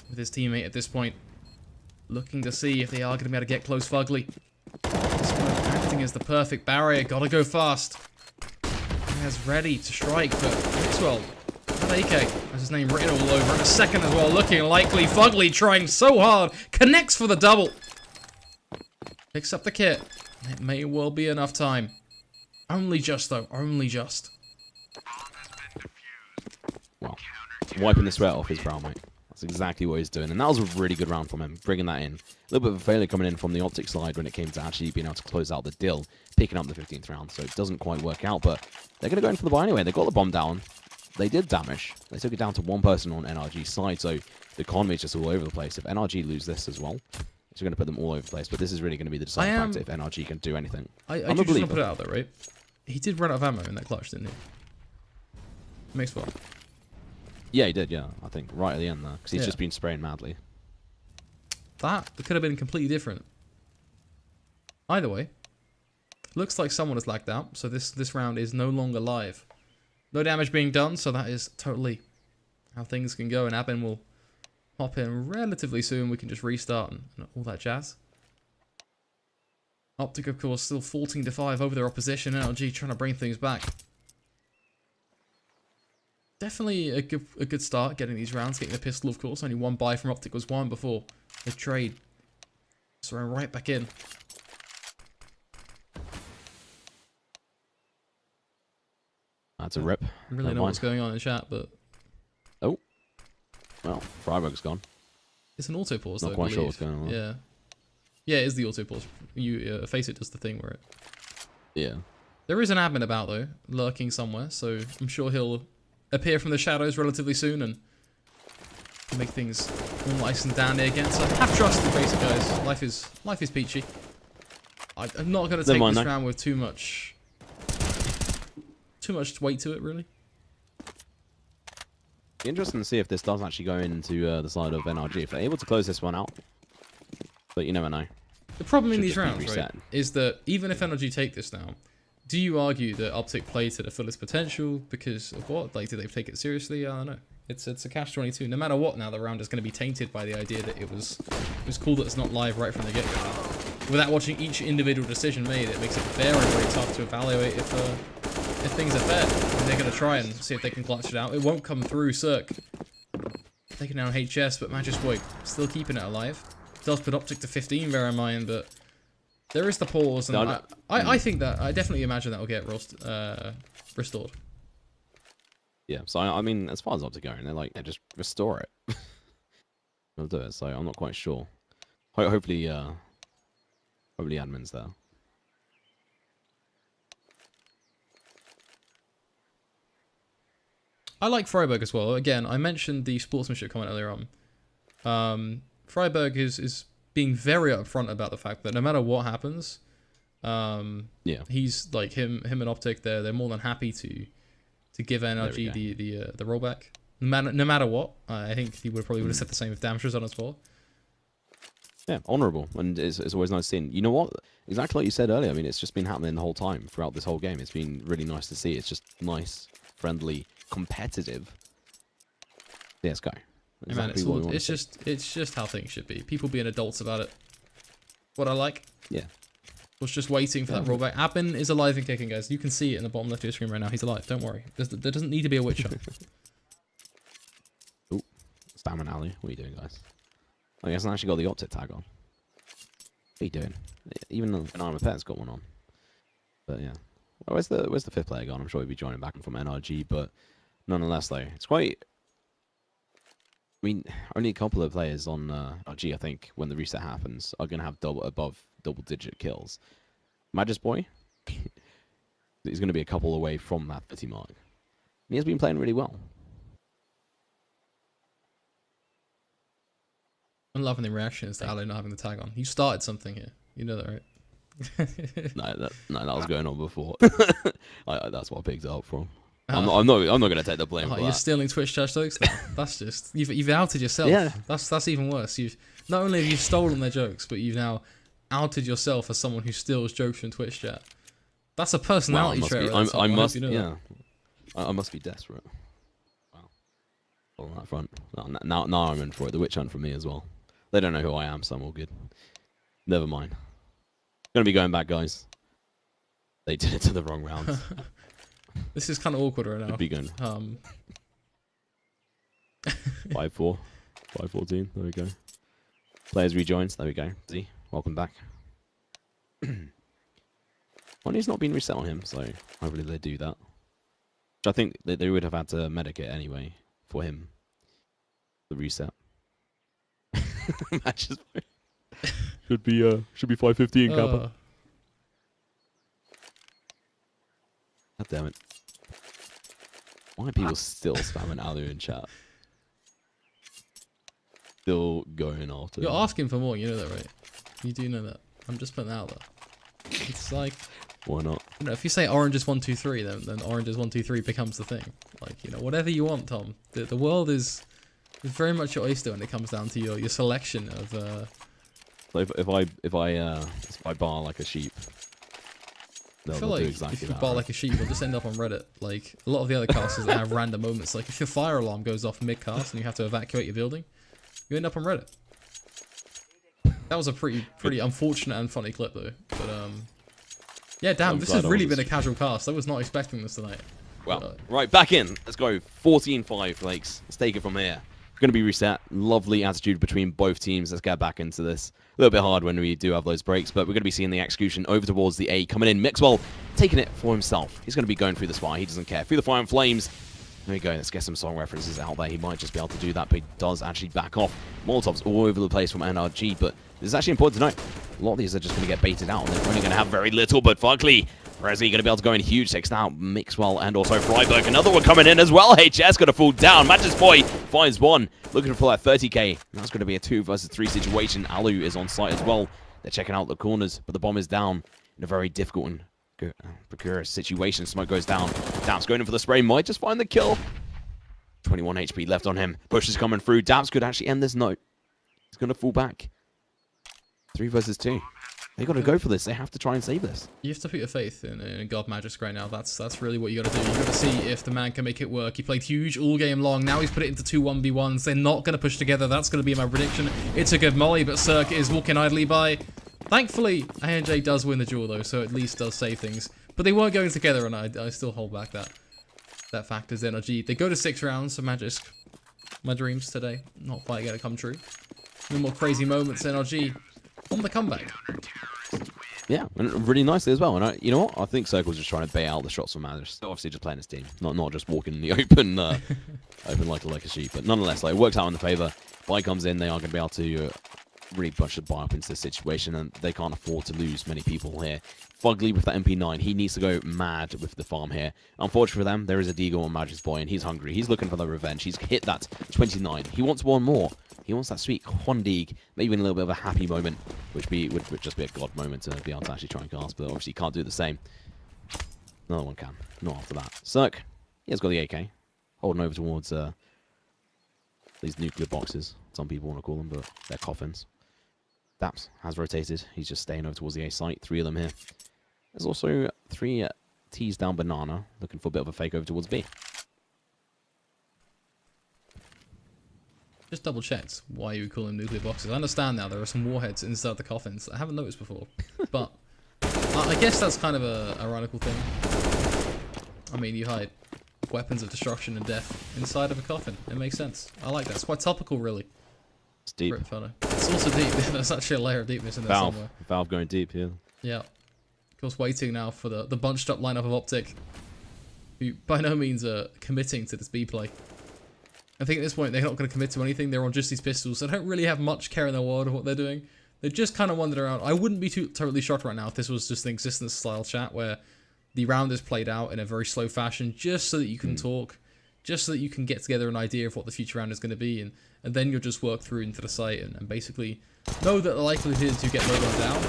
with his teammate at this point. Looking to see if they are going to be able to get close Fugly. Acting as the perfect barrier. Gotta go fast. He's ready to strike, but Mixwell, that AK has his name written all over. In a second as well, looking likely. Fugly trying so hard. Connects for the double. Picks up the kit. It may well be enough time. Only just, though. Only just. Well, wiping the sweat off his brow, mate. That's exactly what he's doing. And that was a really good round from him, bringing that in. A little bit of a failure coming in from the OpTic side when it came to actually being able to close out the deal, picking up the 15th round. So it doesn't quite work out, but they're going to go in for the buy anyway. They got the bomb down. They did damage. They took it down to one person on NRG's side, so the economy is just all over the place. If NRG lose this as well, it's going to put them all over the place. But this is really going to be the deciding factor if NRG can do anything. I just want to put it out there, right? He did run out of ammo in that clutch, didn't he? Mixwell. Yeah, he did, yeah. I think right at the end there. Because he's just been spraying madly. That could have been completely different. Either way, looks like someone has lagged out, so this round is no longer live. No damage being done, so that is totally how things can go, and Abin will hop in relatively soon. We can just restart and all that jazz. OpTic, of course, still 14-5 over their opposition. NRG trying to bring things back. Definitely a good start getting these rounds, getting the pistol, of course. Only one buy from OpTic was one before the trade. So we're right back in. That's a rip. I really know what's going on in chat, but... Oh. Well, Freiburg's gone. It's an auto pause, Not though, quite I sure what's going on. Yeah. Yeah, it is the auto pause. You face it does the thing where it... Yeah. There is an admin about, though, lurking somewhere, so I'm sure he'll appear from the shadows relatively soon and make things more nice and dandy again. So have trust in basic, guys. Life is peachy. I'm not going to take this round with too much weight to it, really. Interesting to see if this does actually go into the side of NRG. If they're able to close this one out. But you never know. The problem in these rounds, right, is that even if NRG take this now, do you argue that OpTic played to the fullest potential because of what? Like, did they take it seriously? I don't know. It's a catch-22. No matter what, now the round is going to be tainted by the idea that it was cool that it's not live right from the get-go. Without watching each individual decision made, it makes it very, very tough to evaluate if things are fair. And they're going to try and see if they can clutch it out. It won't come through Cirque. Taking down HS, but Magic Boy still keeping it alive. Does put OpTic to 15, bear in mind, but there is the pause, and I think that, I definitely imagine that will get restored. Yeah, so I mean, as far as OpTic going, they're like, just restore it. They'll do it, so I'm not quite sure. Hopefully admin's there. I like Freiburg as well. Again, I mentioned the sportsmanship comment earlier on. Freiburg is being very upfront about the fact that no matter what happens, he's like him and OpTic. They're more than happy to give NRG the rollback. No matter what, I think he would have said the same if Damage was on as well. Yeah, honourable, and it's always nice seeing. You know what? Exactly like you said earlier. I mean, it's just been happening the whole time throughout this whole game. It's been really nice to see. It's just nice, friendly, competitive CSGO. Exactly man, it's just how things should be. People being adults about it. What I like. Yeah. Was just waiting for that rollback. Abin is alive and kicking, guys. You can see it in the bottom left of your screen right now. He's alive. Don't worry. There doesn't need to be a witch hunt. Ooh, Stamina Alley. What are you doing, guys? I guess I actually got the OpTic tag on. What are you doing? Even an Armor Pet's got one on. But yeah. Well, where's the fifth player gone? I'm sure he'll be joining back from NRG, but nonetheless, though, it's quite. I mean, only a couple of players on NRG, I think, when the reset happens, are going to have above double-digit kills. Magic Boy, he's going to be a couple away from that 30 mark. And he has been playing really well. I'm loving the reactions to Ali not having the tag on. You started something here. You know that, right? no, that was going on before. That's what I picked it up from. I'm not going to take the blame. For you're that. Stealing Twitch chat jokes. That's just you've outed yourself. Yeah. That's even worse. You've not only have you stolen their jokes, but you've now outed yourself as someone who steals jokes from Twitch chat. That's a personality trait. I must be desperate. Wow. On that front. Now I'm in for it. The witch hunt for me as well. They don't know who I am, so I'm all good. Never mind. Gonna be going back, guys. They did it to the wrong round. This is kind of awkward right now. Be going. 5-4, 5-14. There we go. Players rejoins. There we go. See, welcome back. Money's not been reset on him, so hopefully they do that. Which I think they would have had to medicate anyway for him. The reset. Matches. Should be 5-15 Kappa. God damn it. Why are people still spamming Alu in chat? Still going after You're asking for more, you know that, right? You do know that. I'm just putting that out there. It's like... Why not? You know, if you say orange is 1, 2, 3, then orange is 1, 2, 3 becomes the thing. Like, you know, whatever you want, Tom. The world is very much your oyster when it comes down to your selection of... So if I bar like a sheep... I feel like if you bar like a sheep, you'll just end up on Reddit. Like, a lot of the other casters that have random moments, like if your fire alarm goes off mid-cast and you have to evacuate your building, you end up on Reddit. That was a pretty unfortunate and funny clip though. But yeah, damn, this has really been a casual cast. I was not expecting this tonight. Well, right, back in. Let's go. 14-5, Lakes. Let's take it from here. Going to be reset. Lovely attitude between both teams. Let's get back into this. A little bit hard when we do have those breaks, but we're going to be seeing the execution over towards the A coming in. Mixwell taking it for himself. He's going to be going through the fire. He doesn't care. Through the fire and flames. There we go. Let's get some song references out there. He might just be able to do that, but he does actually back off. Molotovs all over the place from NRG, but this is actually important to know. A lot of these are just going to get baited out, and they're only going to have very little, but Fugly, Resi going to be able to go in huge, takes out Mixwell and also Freiburg. Another one coming in as well. HS going to fall down. Matches Boy finds one, looking for that 30k. That's going to be a 2 versus 3 situation. Alu is on site as well. They're checking out the corners, but the bomb is down in a very difficult and precarious situation. Smoke goes down. Daps going in for the spray, might just find the kill. 21 HP left on him. Push is coming through. Daps could actually end this note. He's going to fall back. 3 versus 2. They got to go for this. They have to try and save this. You have to put your faith in God Magisk right now. That's really what you got to do. You got to see if the man can make it work. He played huge all game long. Now he's put it into 2 1v1s. They're not going to push together. That's going to be my prediction. It's a good molly, but Cirque is walking idly by. Thankfully, NRG does win the duel though, so at least does save things. But they weren't going together, and I still hold back that fact is NRG. They go to 6 rounds, so Magisk. My dreams today, not quite going to come true. No more crazy moments, NRG on the comeback. Yeah, and really nicely as well. And you know what? I think Circle's just trying to bait out the shots from Magisk. Obviously, just playing his team, not just walking in the open, open like a sheep. But nonetheless, like, it works out in the favor. Buy comes in, they are going to be able to really bunch the buy up into this situation, and they can't afford to lose many people here. Fugly with that MP9, he needs to go mad with the farm here. Unfortunately for them, there is a Deagle on Magisk Boy, and he's hungry. He's looking for the revenge. He's hit that 29. He wants one more. He wants that sweet Hondig, maybe in a little bit of a happy moment, which would just be a god moment to be able to actually try and cast, but obviously can't do the same. Another one can. Not after that. Cirque, he has got the AK. Holding over towards these nuclear boxes, some people want to call them, but they're coffins. Daps has rotated. He's just staying over towards the A site. 3 of them here. There's also 3 T's down banana, looking for a bit of a fake over towards B. Just double checked why you would call them nuclear boxes. I understand now there are some warheads inside the coffins. I haven't noticed before, but I guess that's kind of a ironical thing. I mean, you hide weapons of destruction and death inside of a coffin. It makes sense. I like that. It's quite topical, really. It's deep. It's also deep. There's actually a layer of deepness in there somewhere. Valve going deep, yeah. Yeah. Of course, waiting now for the bunched up lineup of OpTic, who by no means are committing to this B play. I think at this point they're not going to commit to anything. They're on just these pistols. They don't really have much care in the world of what they're doing. They just kind of wandered around. I wouldn't be totally shocked right now if this was just an existence style chat where the round is played out in a very slow fashion just so that you can talk, just so that you can get together an idea of what the future round is going to be, and then you'll just work through into the site and basically know that the likelihood is you get low on down.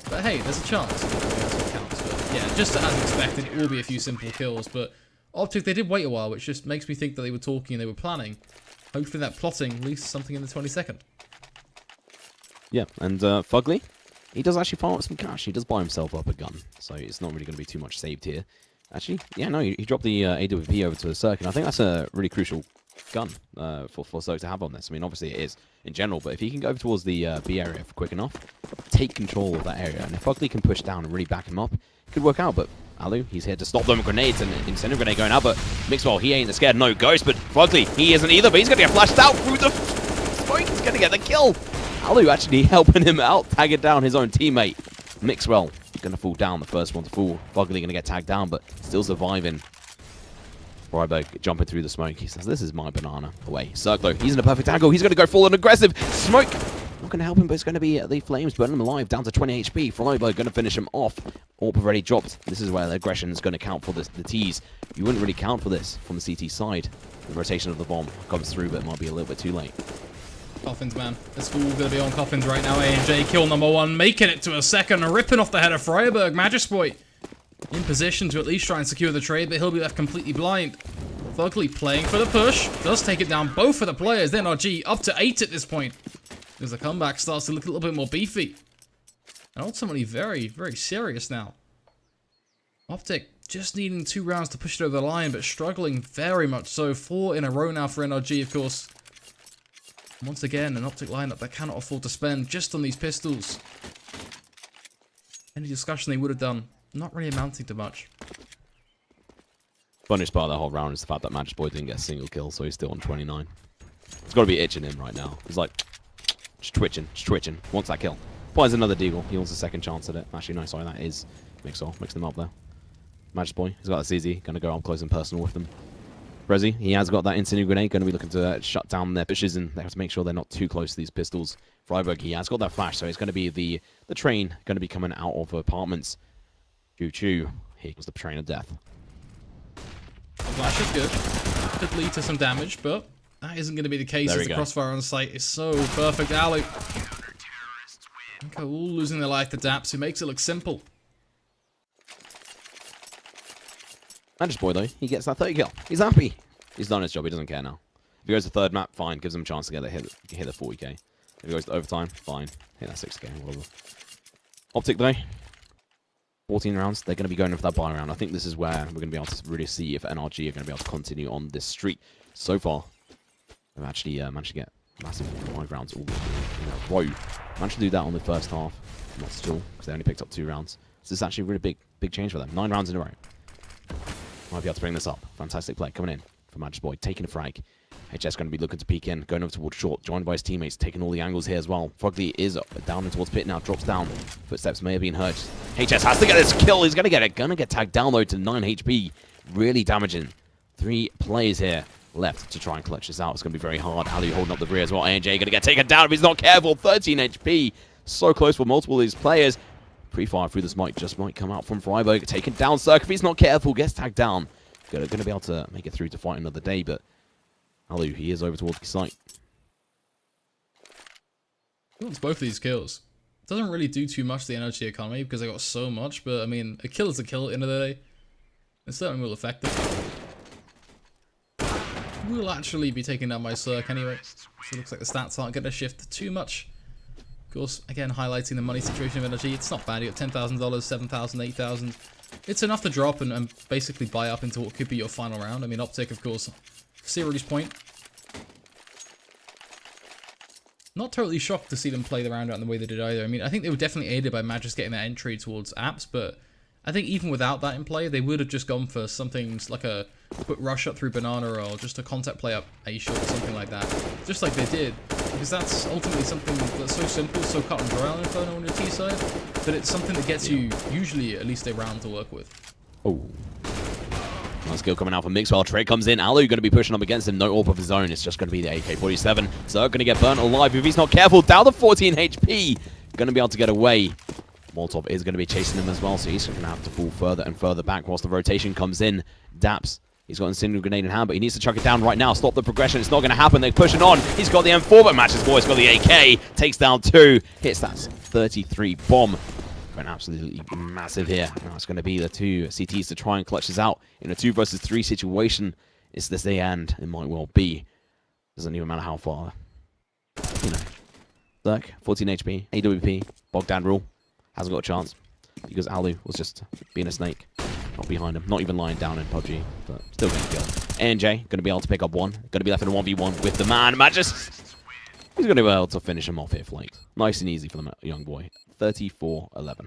But hey, there's a chance. That's what counts. But yeah, just as expected, it will be a few simple kills, but OpTic, they did wait a while, which just makes me think that they were talking and they were planning. Hopefully that plotting leads to something in the 22nd. Yeah, and Fugly, he does actually fire up some cash. He does buy himself up a gun, so it's not really going to be too much saved here. Actually, yeah, no, he dropped the AWP over to the Cirque, and I think that's a really crucial gun for Cirque to have on this. I mean, obviously it is in general, but if he can go over towards the B area quick enough, take control of that area, and if Fugly can push down and really back him up, it could work out, but Alu, he's here to stop them with grenades, and incendiary grenade going out, but Mixwell, he ain't scared no ghost, but Fugly, he isn't either, but he's going to get flashed out through the smoke. He's going to get the kill. Alu actually helping him out, tagging down his own teammate. Mixwell going to fall down, the first one to fall. Fugly going to get tagged down, but still surviving. Freiburg jumping through the smoke. He says, this is my banana. Away. Cirque, though, he's in a perfect angle. He's going to go full and aggressive. Smoke. Not going to help him, but it's going to be the flames burning him alive, down to 20 HP. Freiburg going to finish him off. Orp already dropped. This is where the aggression is going to count for this, the T's. You wouldn't really count for this from the CT side. The rotation of the bomb comes through, but it might be a little bit too late. Coffins, man. It's all going to be on Coffins right now. NRG kill number 1, making it to a second, ripping off the head of Freiburg. Magisk Boy in position to at least try and secure the trade, but he'll be left completely blind. Fugly playing for the push. Does take it down both of the players. NRG up to 8 at this point. As the comeback starts to look a little bit more beefy. And ultimately very, very serious now. OpTic just needing 2 rounds to push it over the line, but struggling very much so. 4 in a row now for NRG, of course. Once again, an OpTic lineup that cannot afford to spend just on these pistols. Any discussion they would have done, not really amounting to much. Funniest part of that whole round is the fact that Magic Boy didn't get a single kill, so he's still on 29. It's got to be itching him right now. He's like, just twitching. Wants that kill. Finds another deagle. He wants a second chance at it. Actually, no, sorry, that is Mixer. Mix them up there. Magic Boy, he's got that CZ. Going to go up close and personal with them. Resi, he has got that incendiary grenade. Going to be looking to shut down their bushes, and they have to make sure they're not too close to these pistols. Freiburg, he has got that flash, so it's going to be the train going to be coming out of apartments. Choo-choo. Here comes the train of death. Flash is good. Could lead to some damage, but that isn't going to be the case as the crossfire on site is so perfect. Alu. Okay, all losing their life to Daps, who makes it look simple. Magic Boy, though, he gets that 30 kill. He's happy. He's done his job. He doesn't care now. If he goes to third map, fine. Gives him a chance to hit the 40k. If he goes to overtime, fine. Hit that 6k, whatever. OpTic, though. 14 rounds. They're going to be going for that buy round. I think this is where we're going to be able to really see if NRG are going to be able to continue on this streak. So far, they've actually managed to get massive 5 rounds all in a row. Managed to do that on the first half. Not still, because they only picked up 2 rounds. So this is actually a really big change for them. 9 rounds in a row. Might be able to bring this up. Fantastic play coming in from Magic Boy, taking a frag. HS going to be looking to peek in, going over towards short, joined by his teammates, taking all the angles here as well. Frogly is down and towards pit now, drops down. Footsteps may have been heard. HS has to get this kill. He's going to get it. Going to get tagged down though to 9 HP. Really damaging. 3 players here left to try and clutch this out. It's going to be very hard. Ali holding up the rear as well. NRG going to get taken down if he's not careful. 13 HP. So close for multiple of these players. Pre-fire through the smoke just might come out from Freiburg. Taken down. Cirque, if he's not careful, gets tagged down. Going to be able to make it through to fight another day, but Alu, he is over towards the site. He wants both of these kills. It doesn't really do too much to the energy economy because I got so much, but I mean, a kill is a kill at the end of the day. It certainly will affect it. We'll actually be taking down my Cirque anyway, so it looks like the stats aren't going to shift too much. Of course, again, highlighting the money situation of energy, it's not bad. You got $10,000, $7,000, $8,000. It's enough to drop and basically buy up into what could be your final round. I mean, OpTic, of course, series point. Not totally shocked to see them play the round out in the way they did either. I mean, I think they were definitely aided by Magis getting that entry towards apps, but I think even without that in play, they would have just gone for something like a quick rush up through Banana or just a contact play up A short, something like that. Just like they did. Because that's ultimately something that's so simple, so cut and dry on Inferno on your T side, that it's something that gets you usually at least a round to work with. Oh. Nice skill coming out from Mixwell. Trey comes in. Alu going to be pushing up against him. No AWP of his own. It's just going to be the AK-47. Zerg going to get burnt alive if he's not careful. Down to 14 HP. Going to be able to get away. Molotov is going to be chasing him as well, so he's going to have to fall further and further back whilst the rotation comes in. Daps, he's got a single grenade in hand, but he needs to chuck it down right now. Stop the progression. It's not going to happen. They're pushing on. He's got the M4, but Match's boy's got the AK. Takes down 2. Hits that 33 bomb. Going absolutely massive here. Now it's going to be the 2 CTs to try and clutch this out in a 2 versus 3 situation. Is this the end? It might well be. Doesn't even matter how far. You know. Zerk, 14 HP, AWP, Bogdan rule. Hasn't got a chance because Alu was just being a snake. Not behind him. Not even lying down in PUBG, but still getting killed. NJ going to be able to pick up 1. Going to be left in a 1v1 with the man. Magis. He's going to be able to finish him off here, Flakes. Nice and easy for the young boy. 34-11.